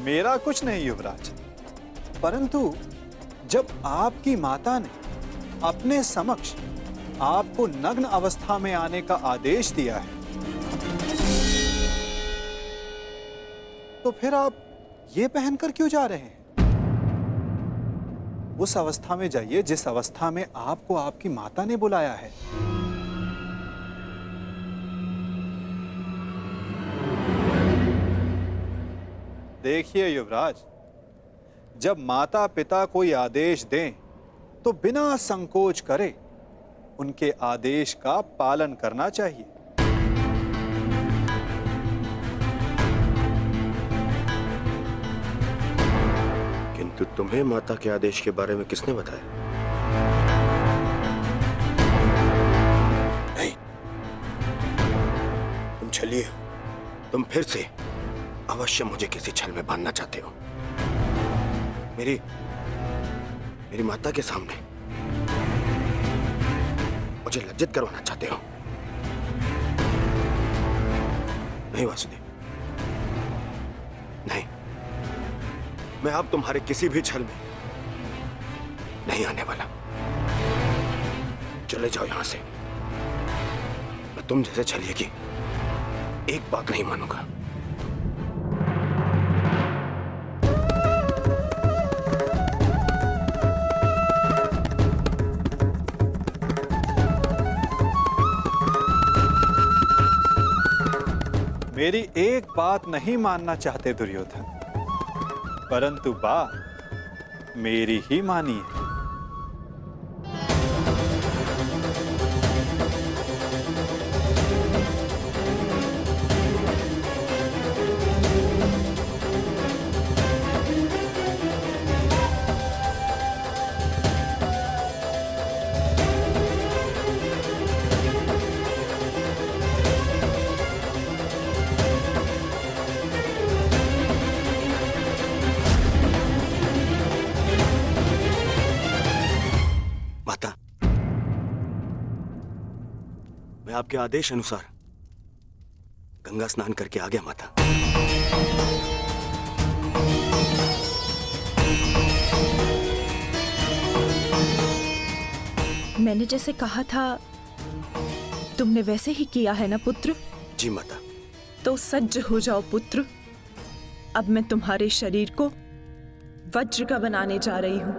मेरा कुछ नहीं युवराज, परंतु जब आपकी माता ने अपने समक्ष आपको नग्न अवस्था में आने का आदेश दिया है, तो फिर आप ये पहनकर क्यों जा रहे हैं? उस अवस्था में जाइए जिस अवस्था में आपको आपकी माता ने बुलाया है। देखिए युवराज, जब माता पिता कोई आदेश दें तो बिना संकोच करे उनके आदेश का पालन करना चाहिए। किंतु तुम्हें माता के आदेश के बारे में किसने बताया? नहीं, तुम छलिए हो। तुम फिर से अवश्य मुझे किसी छल में बांधना चाहते हो। मेरी माता के सामने मुझे लज्जित करवाना चाहते हो। नहीं वासुदेव, नहीं, मैं अब तुम्हारे किसी भी छल में नहीं आने वाला। चले जाओ यहां से। मैं तुम जैसे छलिए की एक बात नहीं मानूंगा। मेरी एक बात नहीं मानना चाहते दुर्योधन, परंतु बात मेरी ही मानिए। मैं आपके आदेश अनुसार गंगा स्नान करके आ गया माता। मैंने जैसे कहा था तुमने वैसे ही किया है ना पुत्र? जी माता। तो सज्ज हो जाओ पुत्र। अब मैं तुम्हारे शरीर को वज्र का बनाने जा रही हूं।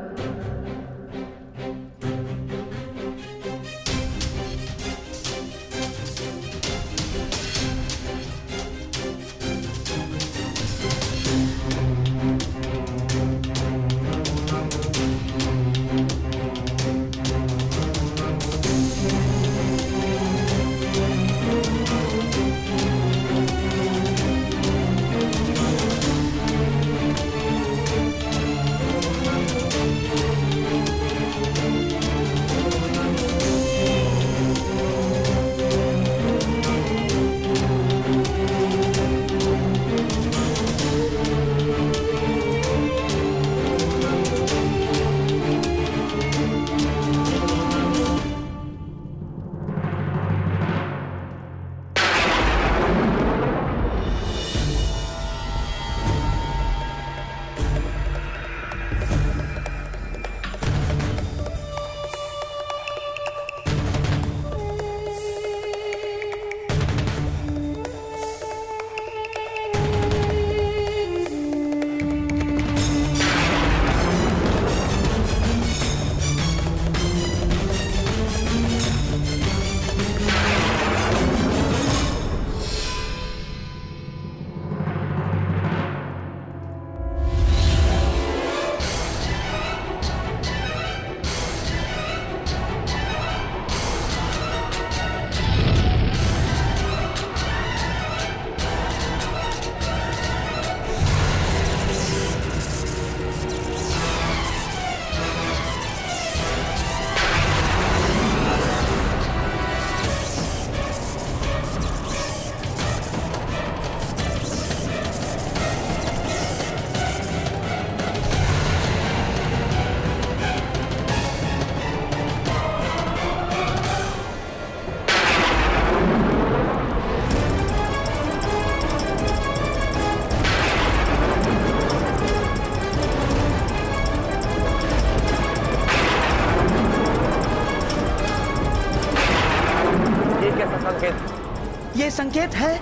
संकेत है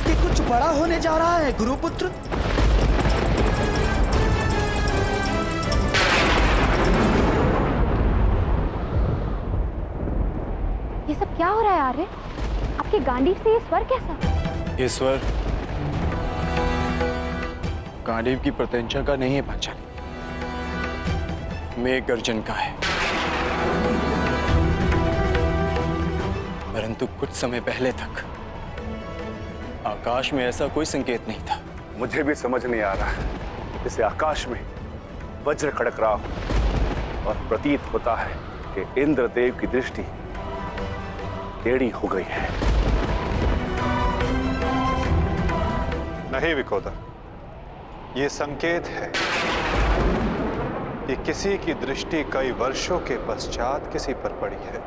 कि कुछ बड़ा होने जा रहा है गुरुपुत्र। ये सब क्या हो रहा है आर्य? आपके गांडीव से ये स्वर कैसा? ये स्वर गांडीव की प्रत्यंचा का नहीं है पांचाली, मेघ गर्जन का है। परंतु कुछ समय पहले तक आकाश में ऐसा कोई संकेत नहीं था। मुझे भी समझ नहीं आ रहा है, जैसे आकाश में वज्र खड़क रहा हो और प्रतीत होता है कि इंद्रदेव की दृष्टि टेढ़ी हो गई है। नहीं विकोदर, ये संकेत है कि किसी की दृष्टि कई वर्षों के पश्चात किसी पर पड़ी है।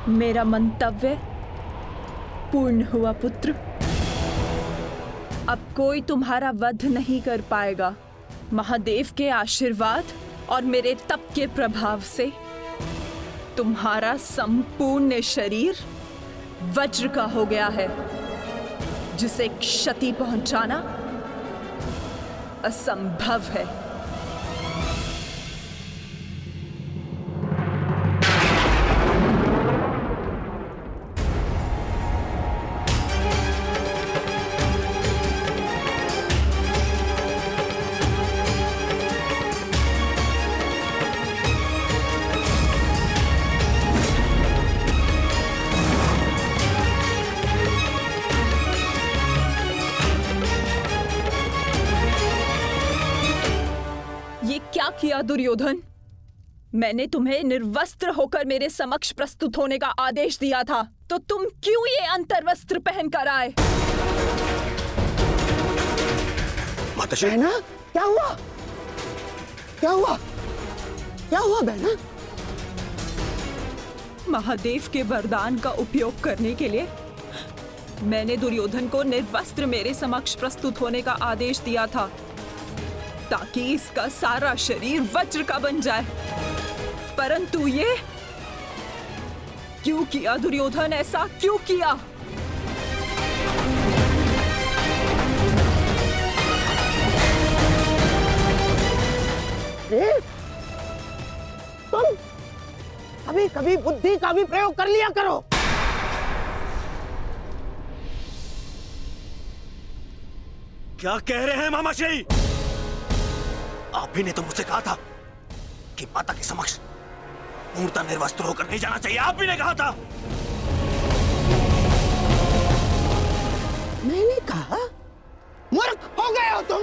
मेरा मंतव्य पूर्ण हुआ पुत्र। अब कोई तुम्हारा वध नहीं कर पाएगा। महादेव के आशीर्वाद और मेरे तप के प्रभाव से तुम्हारा संपूर्ण शरीर वज्र का हो गया है, जिसे क्षति पहुंचाना असंभव है। क्या किया दुर्योधन? मैंने तुम्हें निर्वस्त्र होकर मेरे समक्ष प्रस्तुत होने का आदेश दिया था, तो तुम क्यों ये अंतर्वस्त्र पहन कर आए? माताश्री, बहना, क्या हुआ? क्या हुआ? क्या हुआ बहना? महादेव के वरदान का उपयोग करने के लिए मैंने दुर्योधन को निर्वस्त्र मेरे समक्ष प्रस्तुत होने का आदेश दिया था, ताकि इसका सारा शरीर वज्र का बन जाए। परंतु ये क्यों किया दुर्योधन? ऐसा क्यों किया? तुम कभी कभी बुद्धि का भी प्रयोग कर लिया करो। क्या कह रहे हैं मामाश्री? आप ही ने तो मुझसे कहा था कि माता के समक्ष पूर्णतः निर्वस्त्र होकर नहीं जाना चाहिए। आप ही ने कहा था। मैंने कहा? मूर्ख हो गए हो तुम।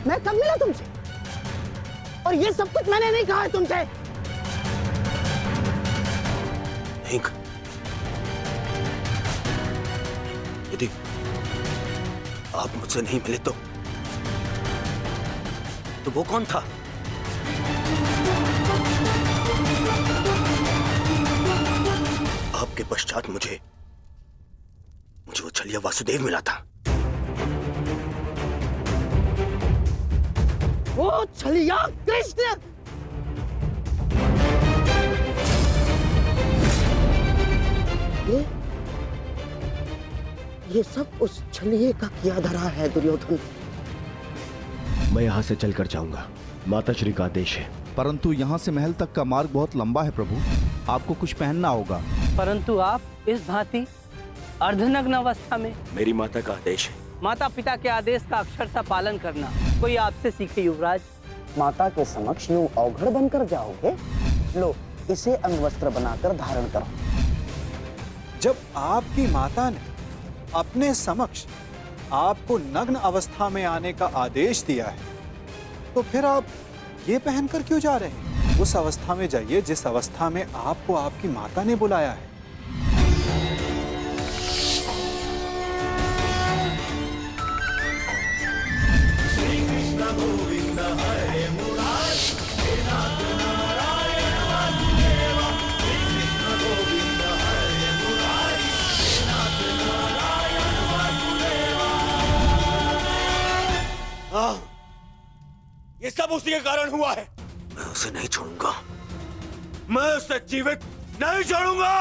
मैं कब मिला तुमसे? और ये सब कुछ मैंने नहीं कहा है तुमसे। नहीं, यदि आप मुझसे नहीं मिले तो वो कौन था? आपके पश्चात मुझे वो छलिया वासुदेव मिला था। वो छलिया कृष्ण। ये सब उस छलिए का किया धरा है दुर्योधन। मैं यहाँ से चलकर जाऊंगा, माताश्री का आदेश है। परंतु यहाँ से महल तक का मार्ग बहुत लंबा है प्रभु, आपको कुछ पहनना होगा। परंतु आप इस भांति अर्धनग्न अवस्था में। मेरी माता का आदेश है माता पिता के आदेश का अक्षरशः पालन करना कोई आपसे सीखे युवराज। माता के समक्ष यूं अवघड़ बनकर जाओगे? लो, इसे अंगवस्त्र बनाकर धारण करो। जब आपकी माता ने अपने समक्ष आपको नग्न अवस्था में आने का आदेश दिया है, तो फिर आप ये पहनकर क्यों जा रहे हैं? उस अवस्था में जाइए जिस अवस्था में आपको आपकी माता ने बुलाया है। ये सब उसी के कारण हुआ है। मैं उसे नहीं छोड़ूंगा, मैं उसे जीवित नहीं छोड़ूंगा,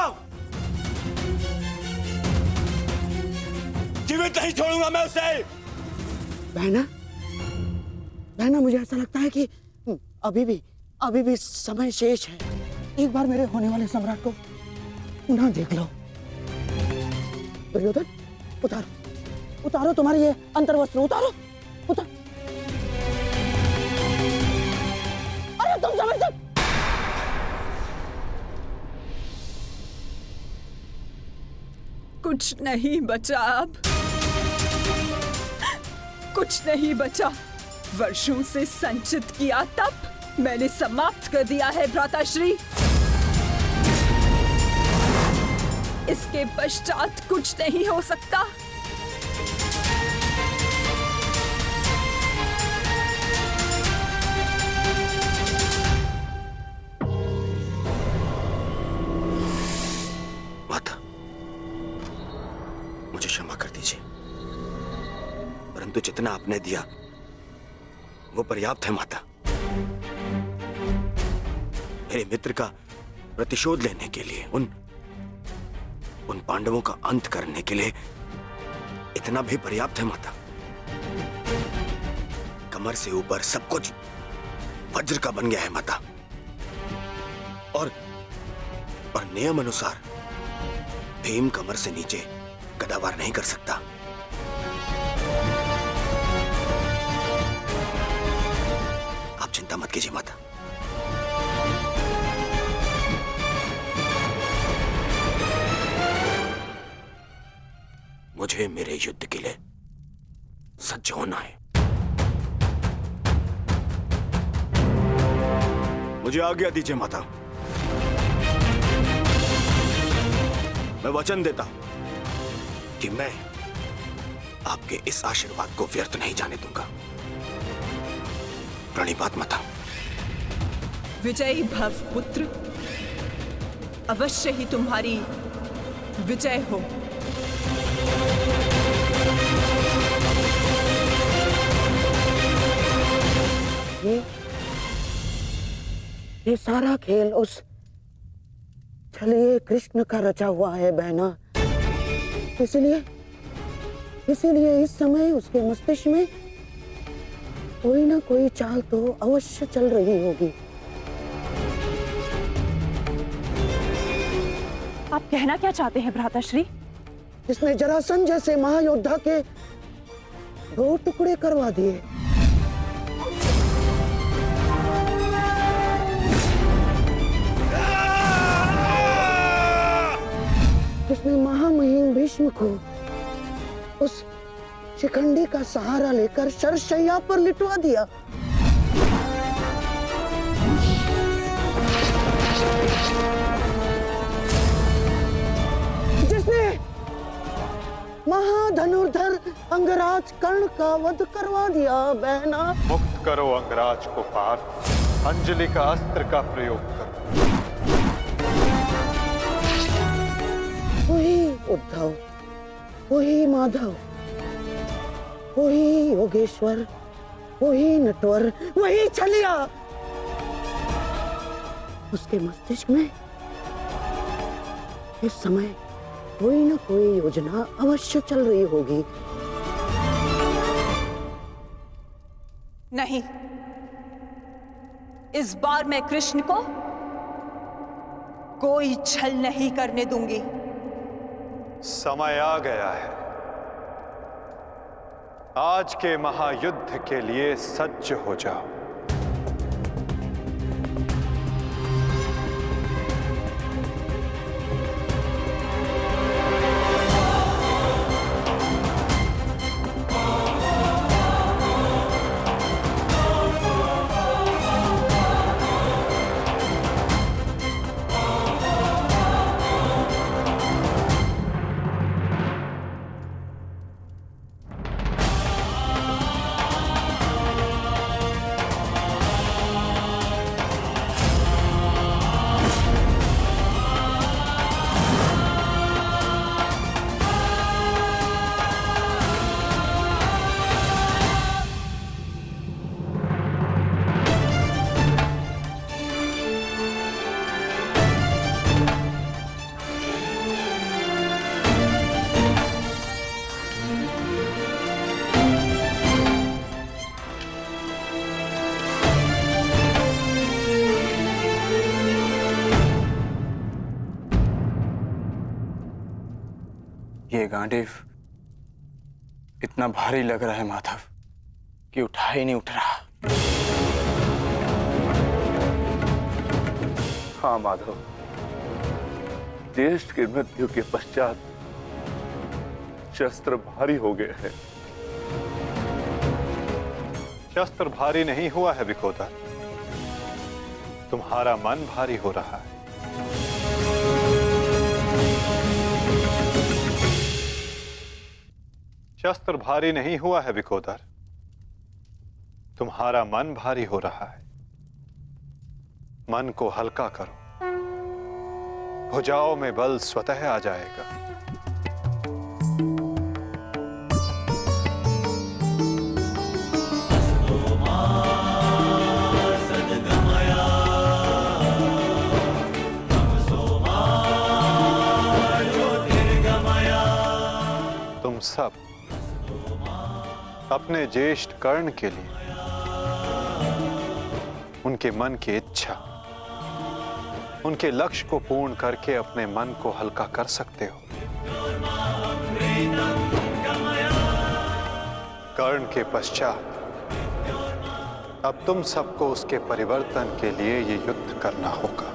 जीवित नहीं छोड़ूंगा मैं उसे। बहना, बहना, मुझे ऐसा लगता है कि अभी भी समय शेष है। एक बार मेरे होने वाले सम्राट को पुनः देख लो। दुर्योधन, उतारो तुम्हारी ये अंतर्वस्त्र, उतारो। अरे तुम समझ सकते? कुछ नहीं बचा अब, कुछ नहीं बचा। वर्षों से संचित किया तप मैंने समाप्त कर दिया है भ्राताश्री। इसके पश्चात कुछ नहीं हो सकता। माता, मुझे क्षमा कर दीजिए, परंतु जितना आपने दिया वो पर्याप्त है माता। मेरे मित्र का प्रतिशोध लेने के लिए, उन पांडवों का अंत करने के लिए इतना भी पर्याप्त है माता। कमर से ऊपर सब कुछ वज्र का बन गया है माता, और नियम अनुसार भीम कमर से नीचे गदावार नहीं कर सकता। आप चिंता मत कीजिए माता। मुझे मेरे युद्ध के लिए सज्ज होना है। मुझे आज्ञा दीजिए माता। मैं वचन देता हूं कि मैं आपके इस आशीर्वाद को व्यर्थ नहीं जाने दूंगा। प्रणिपात माता। विजयी भव पुत्र, अवश्य ही तुम्हारी विजय हो। ये सारा खेल उस छलिए कृष्ण का रचा हुआ है बहना। इसीलिए इस समय उसके मस्तिष्क में कोई ना कोई चाल तो अवश्य चल रही होगी। आप कहना क्या चाहते हैं भ्राताश्री? जिसने जरासंध जैसे महायोद्धा के 2 टुकड़े करवा दिए, जिसने महामहिम भीष्म को उस शिखंडी का सहारा लेकर शरशैया पर लिटवा दिया, जिसने महाधनुर्धर अंगराज कर्ण का वध करवा दिया बहना। मुक्त करो अंगराज को पार्थ, अंजलि का अस्त्र का प्रयोग करो। वही उद्धव, वही माधव, वही योगेश्वर, वही नटवर, वही छलिया। उसके मस्तिष्क में इस समय कोई ना कोई योजना अवश्य चल रही होगी। नहीं, इस बार मैं कृष्ण को कोई छल नहीं करने दूंगी। समय आ गया है, आज के महायुद्ध के लिए सज्ज हो जाओ। ये गांडीव इतना भारी लग रहा है माधव कि उठा ही नहीं उठ रहा। हाँ माधव, ज्येष्ठ की मृत्यु के पश्चात शस्त्र भारी हो गए हैं। शस्त्र भारी नहीं हुआ है विकोदर, तुम्हारा मन भारी हो रहा है। शस्त्र भारी नहीं हुआ है विकोदर, तुम्हारा मन भारी हो रहा है। मन को हल्का करो, भुजाओं में बल स्वतः आ जाएगा। तुम सब अपने ज्येष्ठ कर्ण के लिए उनके मन की इच्छा, उनके लक्ष्य को पूर्ण करके अपने मन को हल्का कर सकते हो। कर्ण के पश्चात अब तुम सबको उसके परिवर्तन के लिए ये युद्ध करना होगा।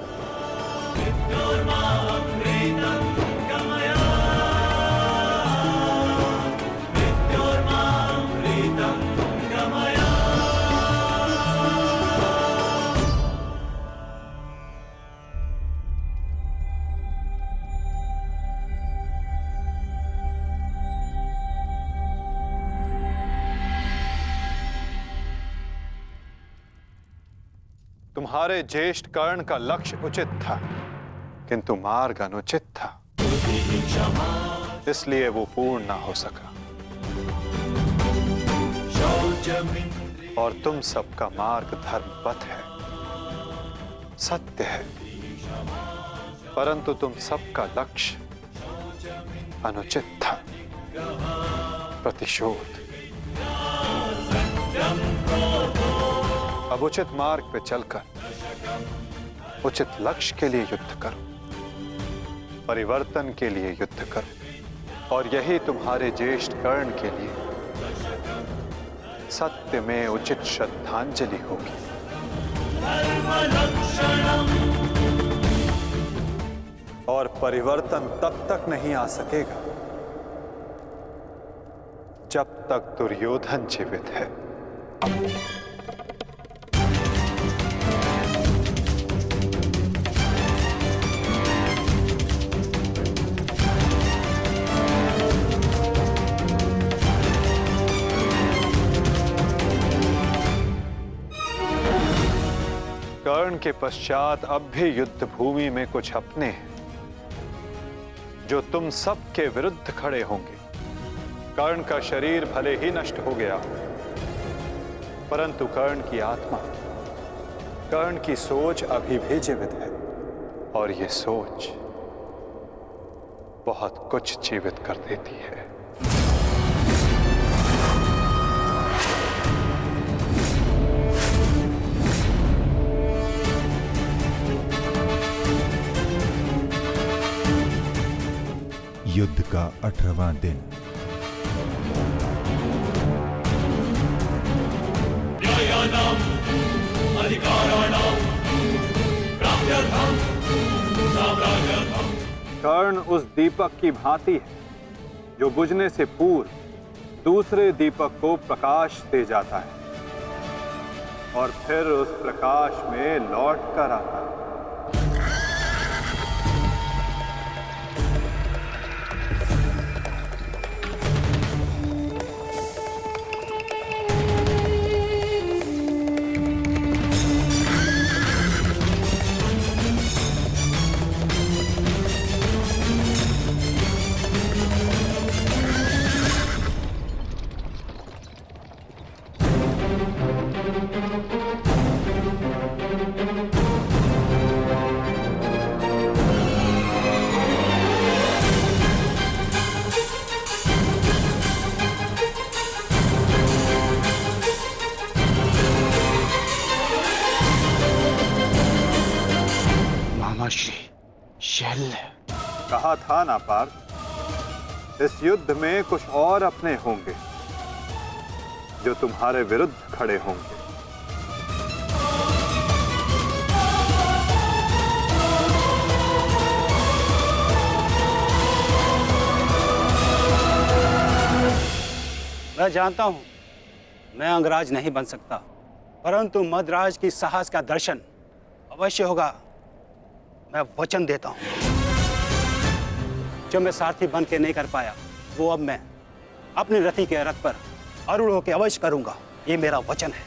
तुम्हारे ज्येष्ठ कर्ण का लक्ष्य उचित था, किंतु मार्ग अनुचित था, इसलिए वो पूर्ण ना हो सका। और तुम सबका मार्ग धर्मपथ है, सत्य है, परंतु तुम सबका लक्ष्य अनुचित था, प्रतिशोध। अब उचित मार्ग पे चलकर उचित लक्ष्य के लिए युद्ध करो, परिवर्तन के लिए युद्ध करो, और यही तुम्हारे ज्येष्ठ कर्ण के लिए सत्य में उचित श्रद्धांजलि होगी। और परिवर्तन तब तक नहीं आ सकेगा जब तक दुर्योधन जीवित है। कर्ण के पश्चात अब भी युद्ध भूमि में कुछ अपने हैं जो तुम सब के विरुद्ध खड़े होंगे। कर्ण का शरीर भले ही नष्ट हो गया हो, परंतु कर्ण की आत्मा, कर्ण की सोच अभी भी जीवित है, और ये सोच बहुत कुछ जीवित कर देती है। युद्ध का 18वां दिन। कर्ण उस दीपक की भांति है जो बुझने से पूर्व दूसरे दीपक को प्रकाश दे जाता है और फिर उस प्रकाश में लौट कर आता है। शैल्य, कहा था ना पार्थ, इस युद्ध में कुछ और अपने होंगे जो तुम्हारे विरुद्ध खड़े होंगे। मैं जानता हूं मैं अंगराज नहीं बन सकता, परंतु मद्राज की साहस का दर्शन अवश्य होगा। मैं वचन देता हूं, जो मैं सारथी बन के नहीं कर पाया वो अब मैं अपने रथी के रथ पर आरूढ़ होकर अवश्य करूंगा। ये मेरा वचन है।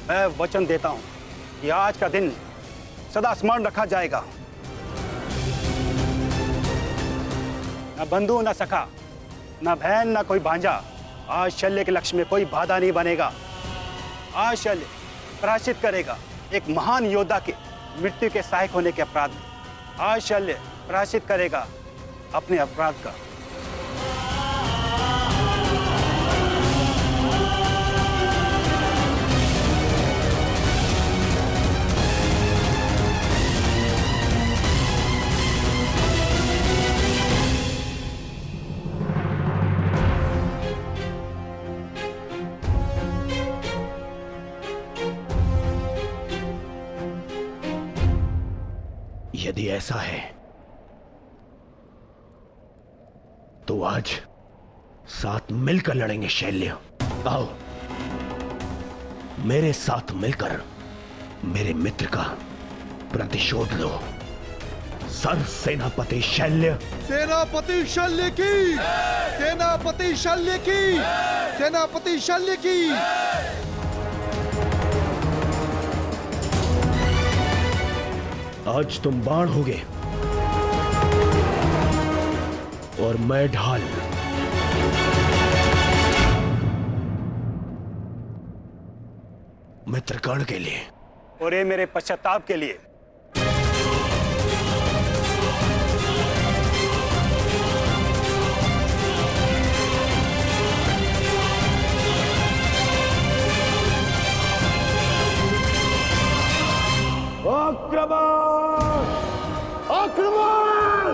मैं वचन देता हूं कि आज का दिन सदा स्मरण रखा जाएगा। न बंधु न सखा, न बहन न कोई भांजा, आज शल्य के लक्ष्य में कोई बाधा नहीं बनेगा। आज शल्य प्रायश्चित करेगा एक महान योद्धा के मृत्यु के सहायक होने के अपराध में। आज शल्य प्रायश्चित करेगा अपने अपराध का। यदि ऐसा है तो आज साथ मिलकर लड़ेंगे शैल्य। आओ मेरे साथ मिलकर मेरे मित्र का प्रतिशोध लो। सर सेनापति शैल्य। सेनापति शल्य की, सेनापति शल्य की, सेनापति शल्य की। आज तुम बाण होगे और मैं ढाल। मित्र कर्ण के लिए और ये मेरे पश्चाताप के लिए। आक्रमण! आक्रमण!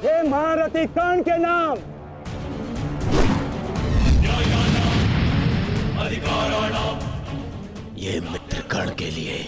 हे महारथी कर्ण के नाम, ये मित्र कर्ण के लिए।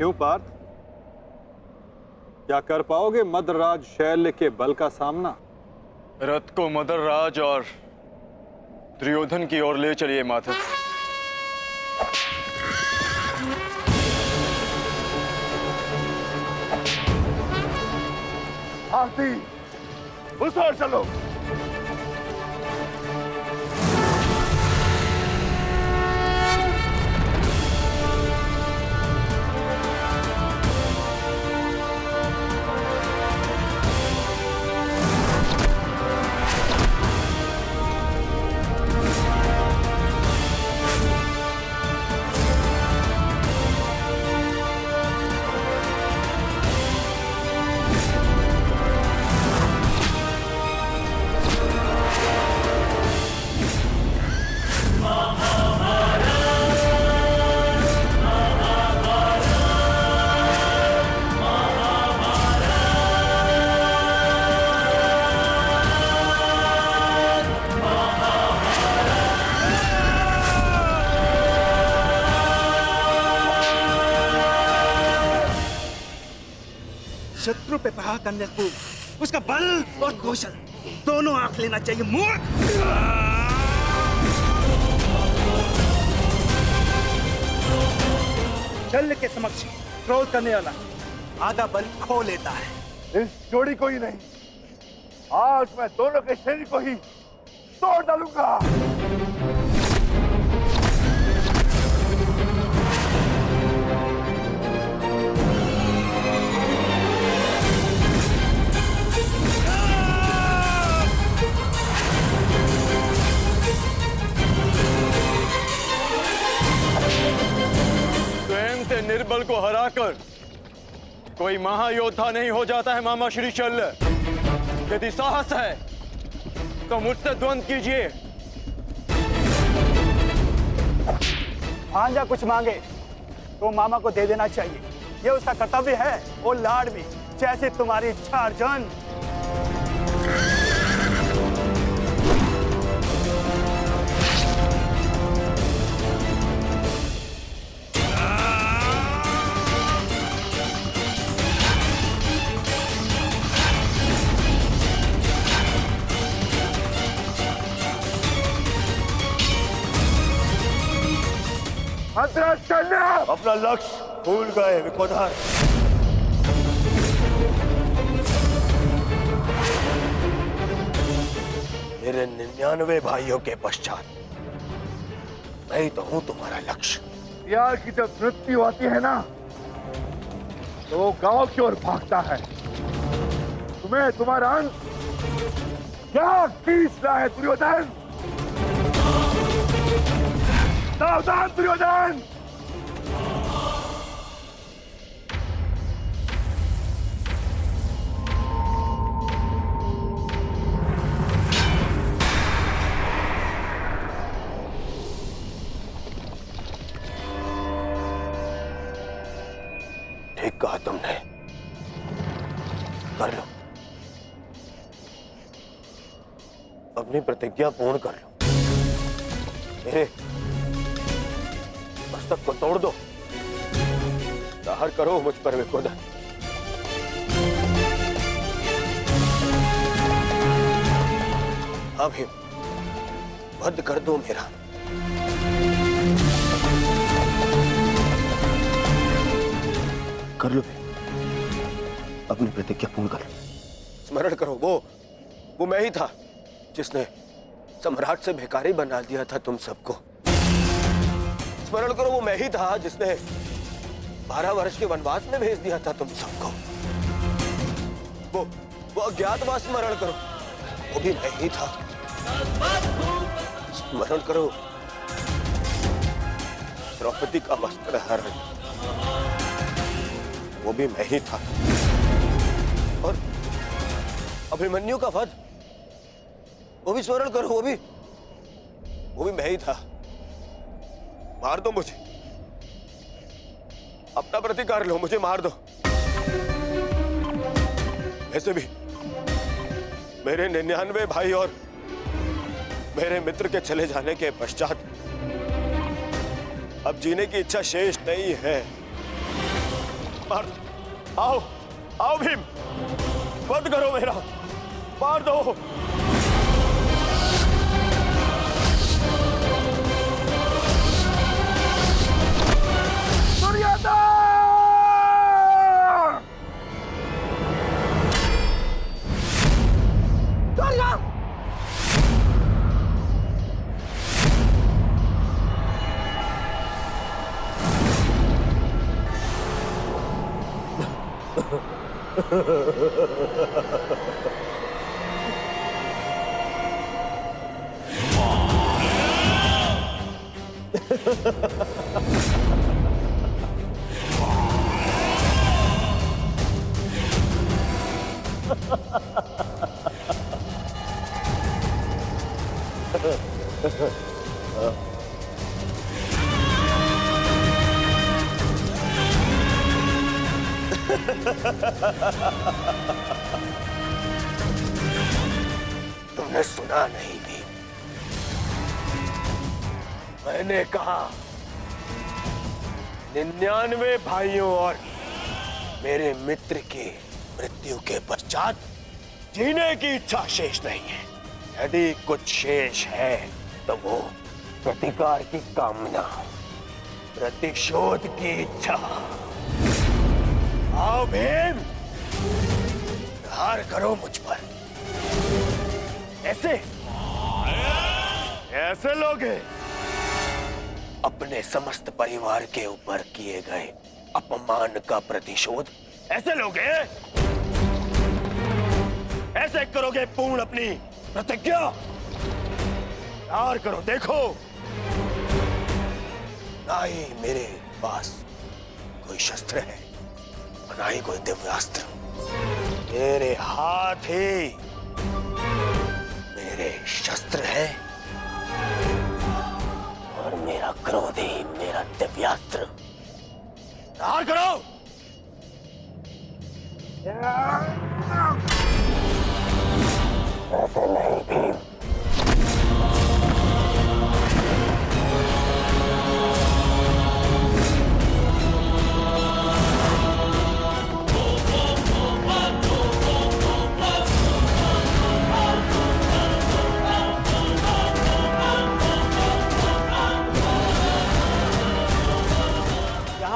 क्यों पार्थ, क्या कर पाओगे मद्रराज शैल्य के बल का सामना? रथ को मदरराज और दुर्योधन की ओर ले चलिए माधव। आरती उस ओर चलो। शत्रु पे प्रहार करने को उसका बल और कौशल दोनों आंख लेना चाहिए मूर्ख। शल्य के समक्ष क्रोध करने वाला आधा बल खो लेता है। इस जोड़ी को ही नहीं, आज मैं दोनों के शरीर को ही तोड़ डालूंगा। स्वयं से निर्बल को हराकर कोई महायोद्धा नहीं हो जाता है मामा श्री शल्य। यदि साहस है तो मुझसे द्वंद्व कीजिए। भांजा कुछ मांगे तो मामा को दे देना चाहिए, ये उसका कर्तव्य है। और लाड भी जैसे तुम्हारी इच्छा अर्जुन। अपना लक्ष्य भूल गए विकोधर। मेरे 99 भाइयों के पश्चात मैं ही तो हूं तुम्हारा लक्ष्य। यार की जब मृत्यु आती है ना तो वो गांव की ओर भागता है। तुम्हें तुम्हारा अंत क्या खींच रहा है दुर्योधन? सावधान दुर्योधन! ठीक कहा तुमने, कर लो, अपनी प्रतिज्ञा पूर्ण कर लो। मेरे मस्तक को तोड़ दो, दाहर करो मुझ पर विकोधर। अभी वध कर दो मेरा। कर लो, अपनी प्रतिज्ञा पूर्ण कर लो। स्मरण करो, वो मैं ही था जिसने सम्राट से भिखारी बना दिया था तुम सबको। स्मरण करो, वो मैं ही था जिसने 12 वर्ष के वनवास में भेज दिया था तुम सबको। वो अज्ञातवास स्मरण करो, वो भी मैं ही था। स्मरण करो, द्रौपदी का वस्त्रहरण, वो भी मैं ही था। और अभिमन्यु का वध, वो भी स्मरण करो, वो भी मैं ही था। मार दो मुझे, अपना प्रतिकार लो, मुझे मार दो। ऐसे भी मेरे 99 भाई और मेरे मित्र के चले जाने के पश्चात अब जीने की इच्छा शेष नहीं है। मार दो, आओ भीम, वध करो मेरा, मार दो। तुमने सुना नहीं भी? मैंने कहा 99 भाइयों और मेरे मित्र की मृत्यु के पश्चात जीने की इच्छा शेष नहीं है। यदि कुछ शेष है तो वो प्रतिकार की कामना, प्रतिशोध की इच्छा। आओ भीम, प्रहार करो मुझ पर। ऐसे ऐसे लोग हैं अपने समस्त परिवार के ऊपर किए गए अपमान का प्रतिशोध। ऐसे लोग हैं, ऐसे करोगे पूर्ण अपनी प्रतिज्ञा। प्यार करो, देखो ना ही मेरे पास कोई शस्त्र है और ना ही कोई दिव्यास्त्र। मेरे हाथ ही मेरे शस्त्र है और मेरा क्रोध ही मेरा दिव्यास्त्र। प्यार करो। ऐसे नहीं भीम।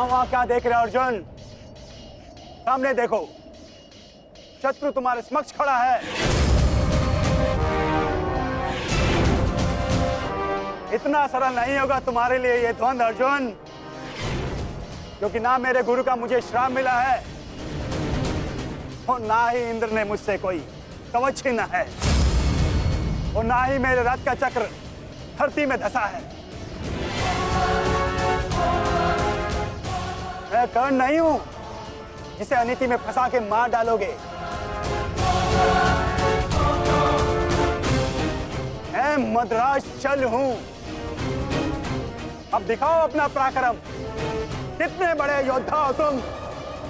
वहां क्या देख रहे हो अर्जुन? सामने देखो, शत्रु तुम्हारे समक्ष खड़ा है। इतना सरल नहीं होगा तुम्हारे लिए ये द्वंद अर्जुन, क्योंकि ना मेरे गुरु का मुझे श्राप मिला है और ना ही इंद्र ने मुझसे कोई कवच छीना है और ना ही मेरे रथ का चक्र धरती में धंसा है। मैं कर्ण नहीं हूं जिसे अनीति में फंसा के मार डालोगे। मैं मद्राज चल हूं। अब दिखाओ अपना पराक्रम। कितने बड़े योद्धा हो तुम,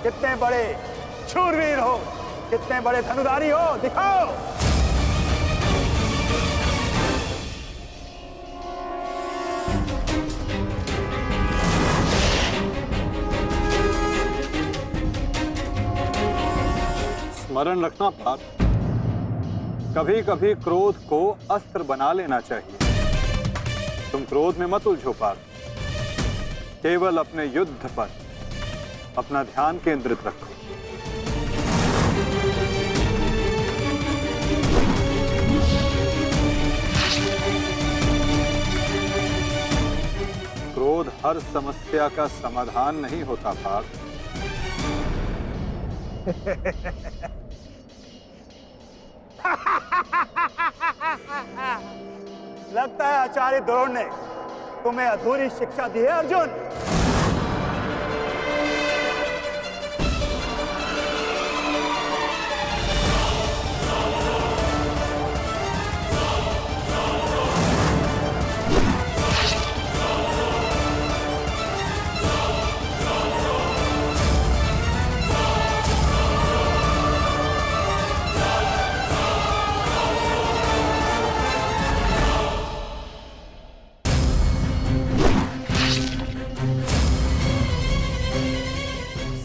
कितने बड़े शूरवीर हो, कितने बड़े धनुधारी हो, दिखाओ। स्मरण रखना पार्थ, कभी कभी क्रोध को अस्त्र बना लेना चाहिए। तुम क्रोध में मत उलझो पार्थ, केवल अपने युद्ध पर अपना ध्यान केंद्रित रखो। क्रोध हर समस्या का समाधान नहीं होता पार्थ। लगता है आचार्य द्रोण ने तुम्हें अधूरी शिक्षा दी है अर्जुन।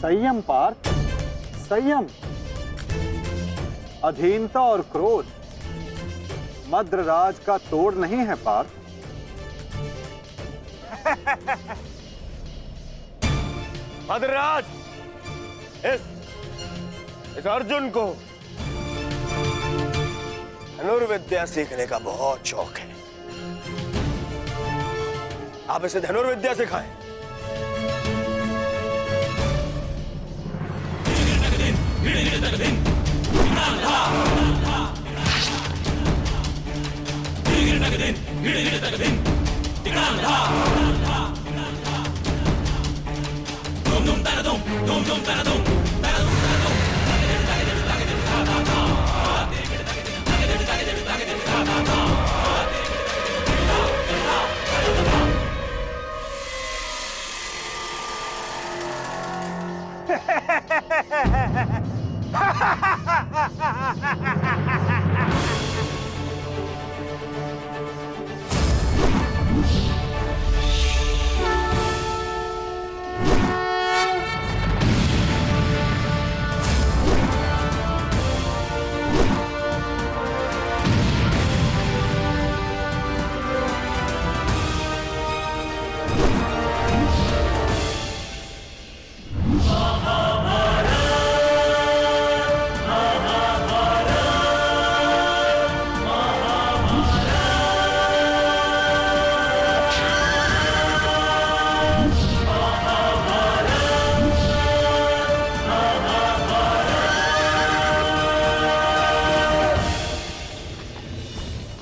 संयम पार्थ, संयम। अधीनता और क्रोध मद्रराज का तोड़ नहीं है पार्थ। मद्रराज, इस अर्जुन को धनुर्विद्या सीखने का बहुत शौक है। आप इसे धनुर्विद्या सिखाएं।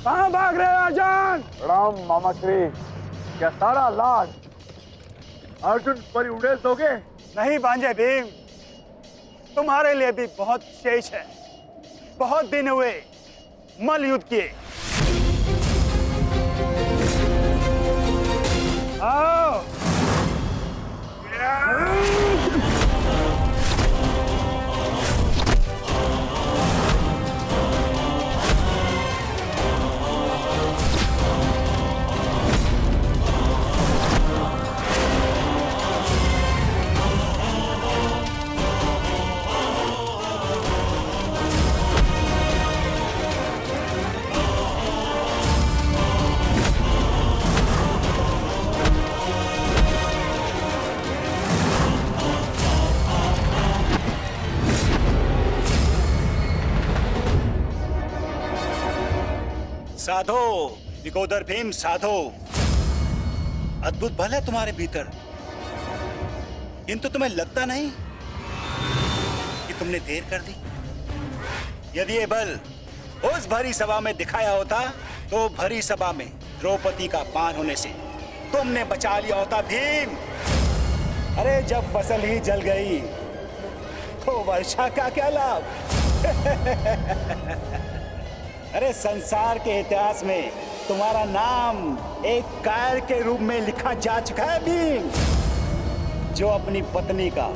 कहाँ भाग रहे हो अर्जुन? प्रणाम मामा श्री। क्या सारा लाज अर्जुन पर उड़ेल दोगे? नहीं भांजे भीम, तुम्हारे लिए भी बहुत शेष है। बहुत दिन हुए मल युद्ध किए। आओ। साधो विकोदर भीम, साधो। अद्भुत बल है तुम्हारे भीतर, किंतु तुम्हें लगता नहीं कि तुमने देर कर दी। यदि ये बल उस भरी सभा में दिखाया होता तो भरी सभा में द्रौपदी का पान होने से तुमने बचा लिया होता भीम। अरे जब फसल ही जल गई तो वर्षा का क्या लाभ? अरे संसार के इतिहास में तुम्हारा नाम एक कायर के रूप में लिखा जा चुका है भीम, जो अपनी पत्नी का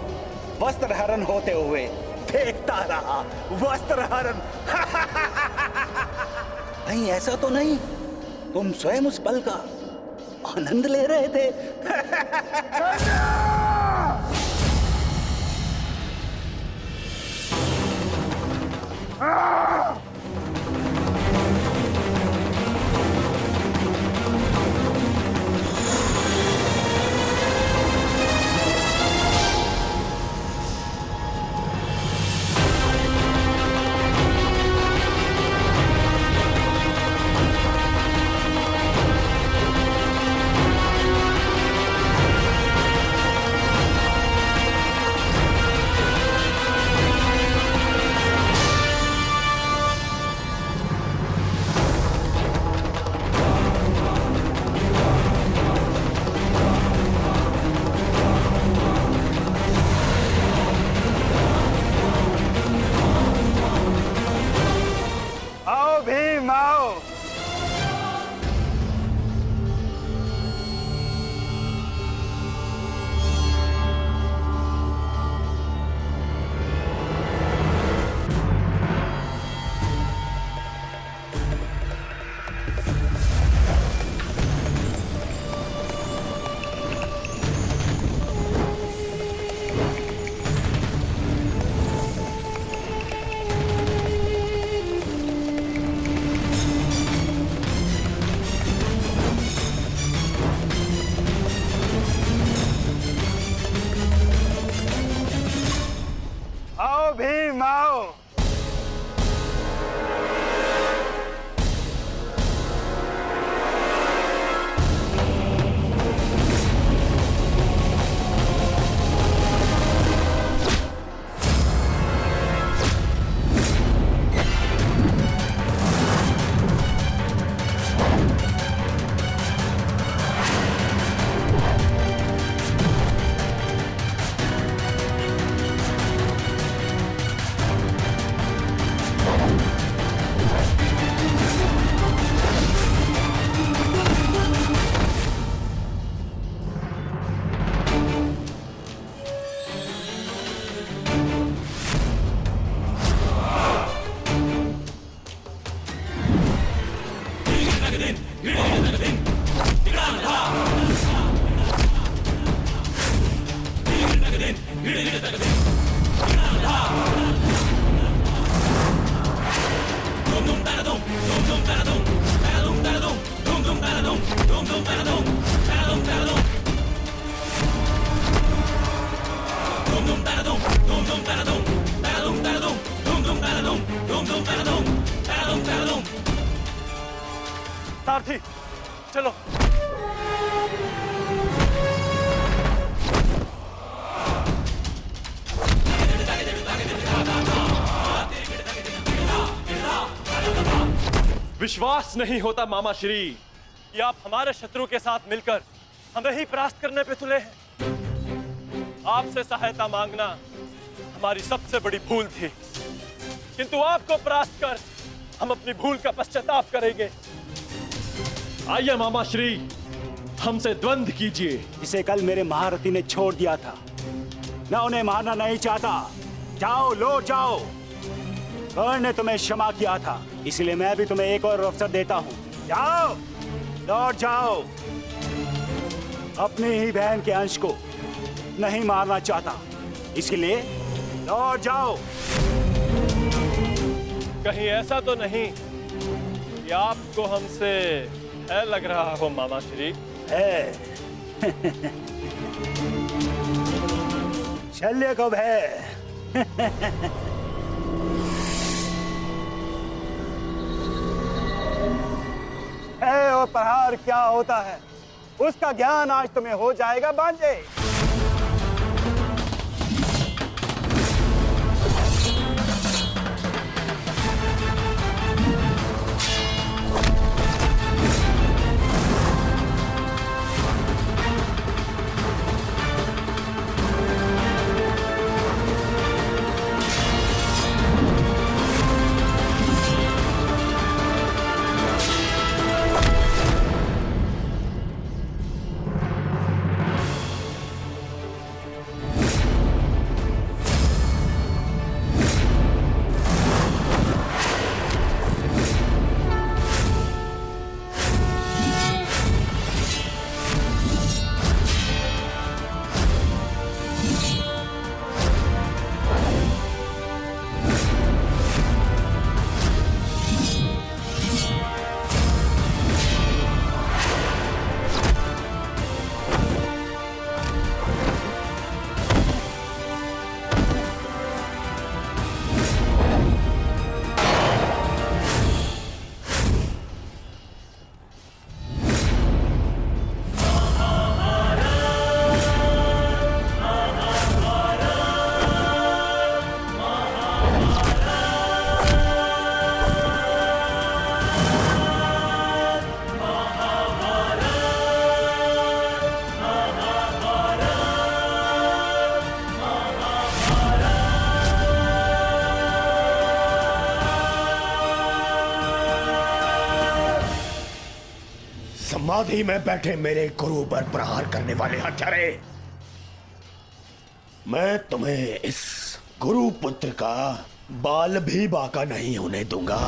वस्त्र हरण होते हुए देखता रहा। वस्त्र हरण। नहीं, ऐसा तो नहीं, तुम स्वयं उस पल का आनंद ले रहे थे। सारथी चलो। विश्वास नहीं होता मामा श्री कि आप हमारे शत्रु के साथ मिलकर हमें ही परास्त करने पे तुले हैं। आपसे सहायता मांगना हमारी सबसे बड़ी भूल थी, किंतु आपको परास्त कर हम अपनी भूल का पश्चाताप करेंगे। आइए मामा श्री, हमसे द्वंद्व कीजिए। जिसे कल मेरे महारथी ने छोड़ दिया था, मैं उन्हें मारना नहीं चाहता। जाओ, लौट जाओ। कर्ण ने तुम्हें क्षमा किया था, इसलिए मैं भी तुम्हें एक और अवसर देता हूं। जाओ, लौट जाओ। अपनी ही बहन के अंश को नहीं मारना चाहता, इसलिए लौट जाओ। कहीं ऐसा तो नहीं कि आपको हमसे भय लग रहा हो मामा श्री? है शल्य को भय। है और प्रहार क्या होता है, उसका ज्ञान आज तुम्हें हो जाएगा बांजे। समाधि में बैठे मेरे गुरु पर प्रहार करने वाले हत्यारे, मैं तुम्हें इस गुरु पुत्र का बाल भी बाका नहीं होने दूंगा।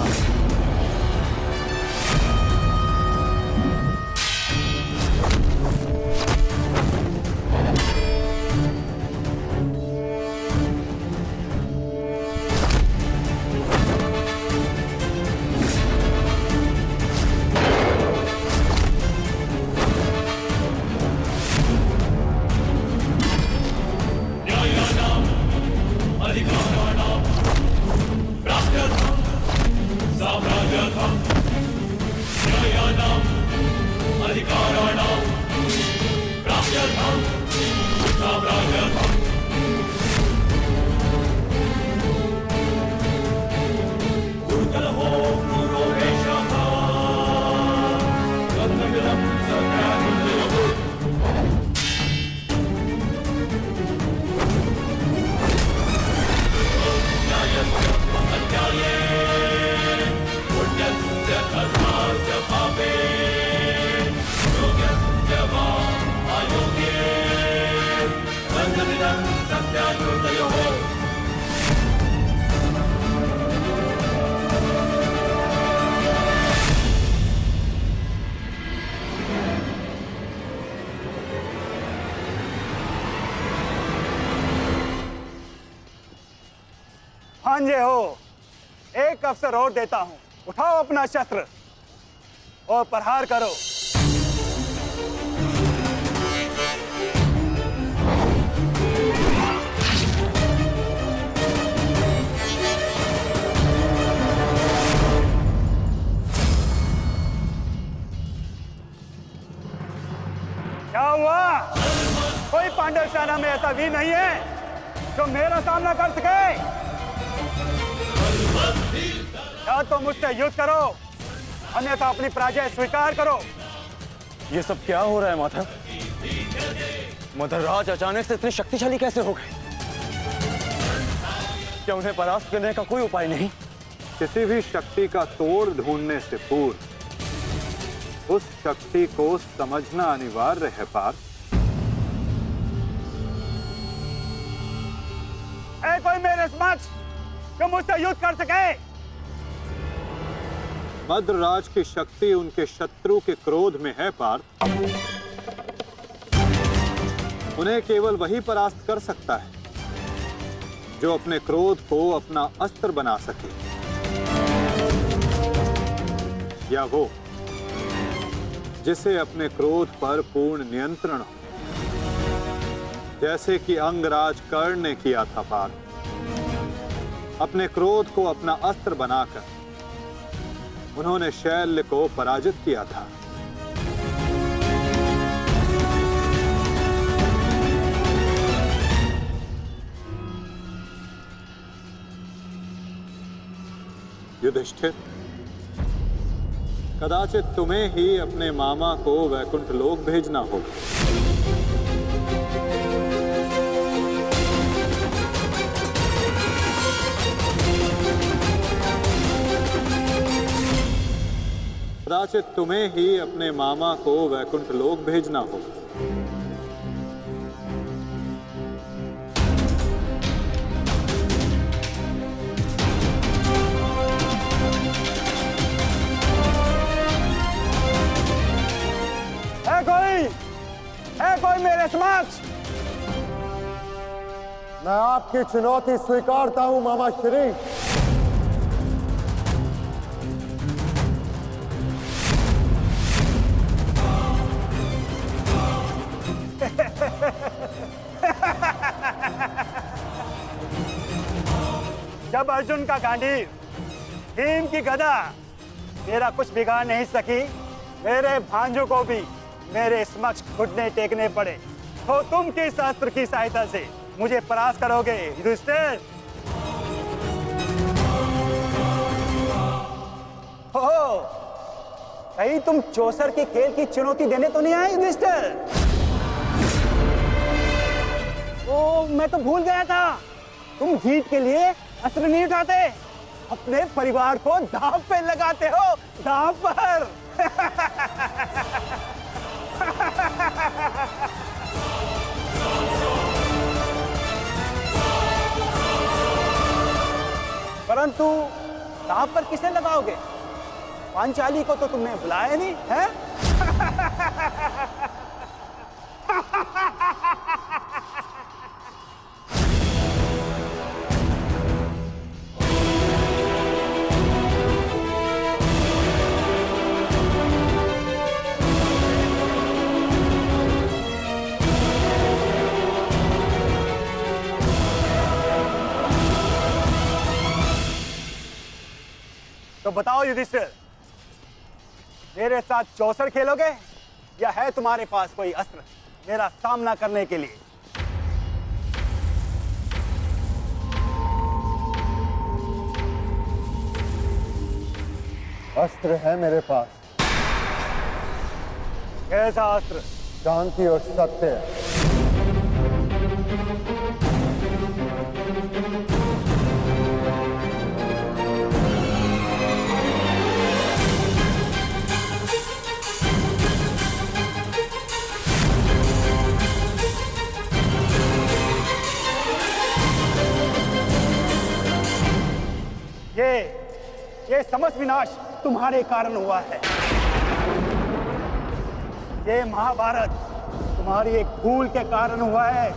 समझे हो? एक अवसर और देता हूं, उठाओ अपना शस्त्र और प्रहार करो। क्या हुआ? कोई पांडव सेना में ऐसा वीर नहीं है जो मेरा सामना कर सके? या तो मुझसे युद्ध करो, अन्यथा अपनी पराजय स्वीकार करो। ये सब क्या हो रहा है माता? मदरराज अचानक से इतने शक्तिशाली कैसे हो गए? क्या उन्हें परास्त करने का कोई उपाय नहीं? किसी भी शक्ति का तोड़ ढूंढने से पूर्व उस शक्ति को समझना अनिवार्य है पार्थ। है कोई मेरे समक्ष जो मुझसे युद्ध कर सके? मद्रराज की शक्ति उनके शत्रु के क्रोध में है पार्थ। उन्हें केवल वही परास्त कर सकता है जो अपने क्रोध को अपना अस्त्र बना सके, या वो जिसे अपने क्रोध पर पूर्ण नियंत्रण हो, जैसे कि अंगराज कर्ण ने किया था पार्थ। अपने क्रोध को अपना अस्त्र बनाकर उन्होंने शैल्य को पराजित किया था। युधिष्ठिर, कदाचित तुम्हें ही अपने मामा को वैकुंठ लोक भेजना होगा। कदाचित तुम्हें ही अपने मामा को वैकुंठ लोक भेजना होगा। है कोई मेरे समक्ष? मैं आपकी चुनौती स्वीकारता हूं मामा श्री। जब अर्जुन का गांडीव, भीम की गदा मेरा कुछ बिगाड़ नहीं सकी, मेरे भांजों को भी मेरे समक्ष घुटने टेकने पड़े, तो तुम किस अस्त्र की सहायता से मुझे परास्त करोगे युधिष्ठिर? हो, कहीं तुम चौसर के खेल की चुनौती देने तो नहीं आए युधिष्ठिर? ओ, मैं तो भूल गया था, तुम जीत के लिए अस्त्र नहीं उठाते, अपने परिवार को दांव पे लगाते हो, दांव पर। परंतु दांव पर किसे लगाओगे? पांचाली को तो तुमने बुलाया नहीं है? तो बताओ युधिष्ठिर, मेरे साथ चौसर खेलोगे या है तुम्हारे पास कोई अस्त्र मेरा सामना करने के लिए? अस्त्र है मेरे पास। कैसा अस्त्र? शांति और सत्य। ये समस्त विनाश तुम्हारे कारण हुआ है। ये महाभारत तुम्हारी एक भूल के कारण हुआ है।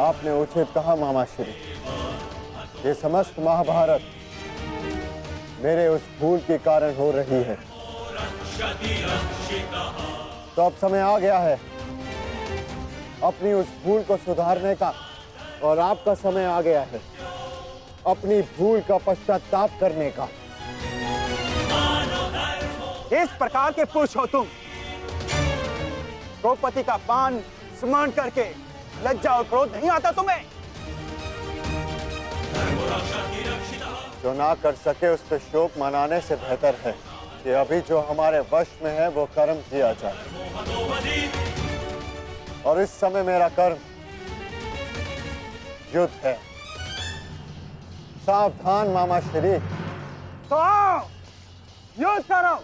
आपने उचित कहा मामा श्री। ये समस्त महाभारत मेरे उस भूल के कारण हो रही है। तो अब समय आ गया है अपनी उस भूल को सुधारने का, और आपका समय आ गया है अपनी भूल का पश्चाताप करने का। इस प्रकार के पुरुष हो तुम, द्रौपदी का पान स्मरण करके लज्जा और क्रोध नहीं आता तुम्हें? जो ना कर सके उस पर शोक मनाने से बेहतर है कि अभी जो हमारे वश में है वो कर्म किया जाए, और इस समय मेरा कर्म युद्ध है। सावधान मामा श्री। तो आओ युद्ध करो।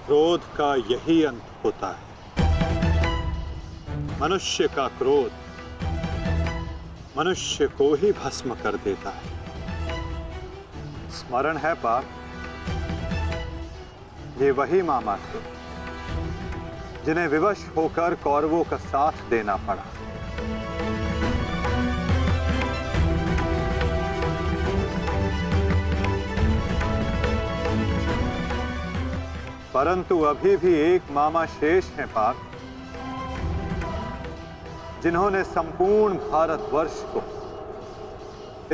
क्रोध का यही अंत होता है। मनुष्य का क्रोध मनुष्य को ही भस्म कर देता है। स्मरण है पाप, ये वही मामा थे जिन्हें विवश होकर कौरवों का साथ देना पड़ा। परंतु अभी भी एक मामा शेष हैं पाक, जिन्होंने संपूर्ण भारतवर्ष को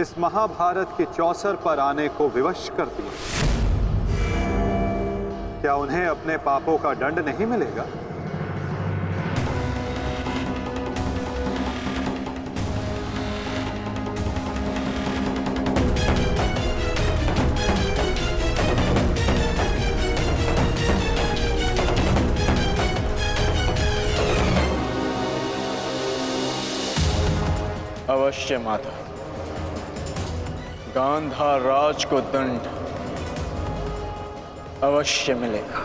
इस महाभारत के चौसर पर आने को विवश कर दिया। क्या उन्हें अपने पापों का दंड नहीं मिलेगा? अवश्य माता, गांधार राज को दंड अवश्य मिलेगा।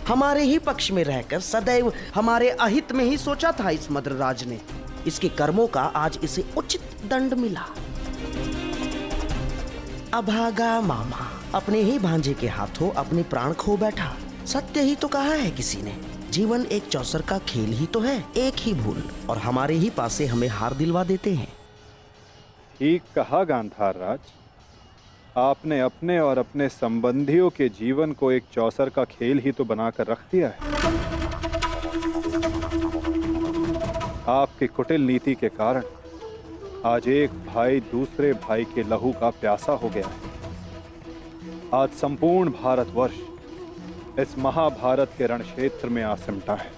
हमारे ही पक्ष में रहकर सदैव हमारे अहित में ही सोचा था इस मद्रराज ने। इसके कर्मों का आज इसे उचित दंड मिला। अभागा मामा अपने ही भांजे के हाथों अपने प्राण खो बैठा। सत्य ही तो कहा है किसी ने, जीवन एक चौसर का खेल ही तो है, एक ही भूल और हमारे ही पासे हमें हार दिलवा देते हैं। ठीक कहा गांधार राज, आपने अपने और अपने संबंधियों के जीवन को एक चौसर का खेल ही तो बनाकर रख दिया है। आपकी कुटिल नीति के कारण आज एक भाई दूसरे भाई के लहू का प्यासा हो गया है। आज संपूर्ण भारतवर्ष इस महाभारत के रण क्षेत्र में आ सिमटा है।